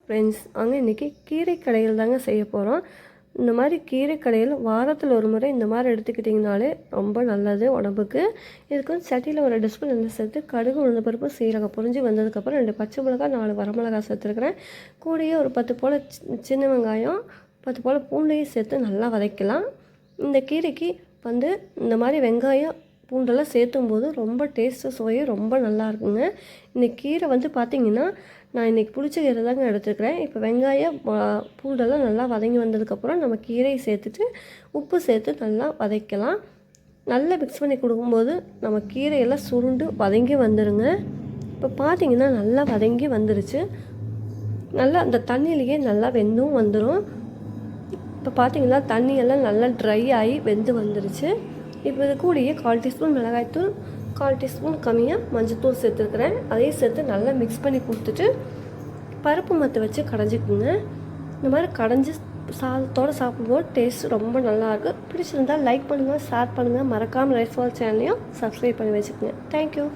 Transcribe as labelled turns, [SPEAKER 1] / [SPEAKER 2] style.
[SPEAKER 1] Friends, இன்றைக்கி கீரை கடையில் தாங்க செய்ய போகிறோம். இந்த மாதிரி கீரை கடையில் வாரத்தில் ஒரு முறை இந்த மாதிரி எடுத்துக்கிட்டிங்கனாலே ரொம்ப நல்லது உடம்புக்கு. இதுக்கு வந்து சட்டியில் ஒரு 2 ஸ்பூன் எண்ணெய் சேர்த்து கடுகு, உளுந்த பருப்பு, சீரகம் பொரிஞ்சு வந்ததுக்கப்புறம் 2 பச்சை மிளகாய், 4 வரமிளகாய் சேர்த்துருக்குறேன். கூடயே ஒரு 10 போல் சின்ன வெங்காயம், 10 போல் பூண்டையும் சேர்த்து நல்லா வதக்கலாம். இந்த கீரைக்கு வந்து இந்த மாதிரி வெங்காயம் பூண்டெல்லாம் சேர்த்தும் போது ரொம்ப டேஸ்ட்டு சுவையும் ரொம்ப நல்லா இருக்குங்க. இந்த கீரை வந்து பார்த்திங்கன்னா நான் இன்றைக்கி புளிச்ச கீரை தாங்க எடுத்துக்கிறேன். இப்போ வெங்காயம் பூண்டெல்லாம் நல்லா வதங்கி வந்ததுக்கப்புறம் நம்ம கீரையை சேர்த்துட்டு உப்பு சேர்த்து நல்லா வதக்கலாம். நல்லா மிக்ஸ் பண்ணி கொடுக்கும்போது நம்ம கீரையெல்லாம் சுருண்டு வதங்கி வந்துடுங்க. இப்போ பார்த்திங்கன்னா நல்லா வதங்கி வந்துருச்சு. நல்லா அந்த தண்ணியிலேயே நல்லா வெந்தும் வந்துடும். இப்போ பார்த்திங்கன்னா தண்ணியெல்லாம் நல்லா ட்ரை ஆகி வெந்து வந்துருச்சு. இப்போ இது கூடயே 1/4 டீஸ்பூன் மிளகாய்த்தூள், 1/4 டீஸ்பூன் கம்மியாக மஞ்சள்தூள் சேர்த்துருக்குறேன். அதையும் சேர்த்து நல்லா மிக்ஸ் பண்ணி கொடுத்துட்டு பருப்பு மத்து வச்சு கடைஞ்சிக்குங்க. இந்த மாதிரி கடைஞ்சி சாதத்தோடு சாப்பிடும்போது டேஸ்ட் ரொம்ப நல்லாயிருக்கும். பிடிச்சிருந்தால் லைக் பண்ணுங்கள், ஷேர் பண்ணுங்கள். மறக்காமல் ரைஸ் வால் சேனலையும் சப்ஸ்கிரைப் பண்ணி வச்சுக்கோங்க. தேங்க்யூ.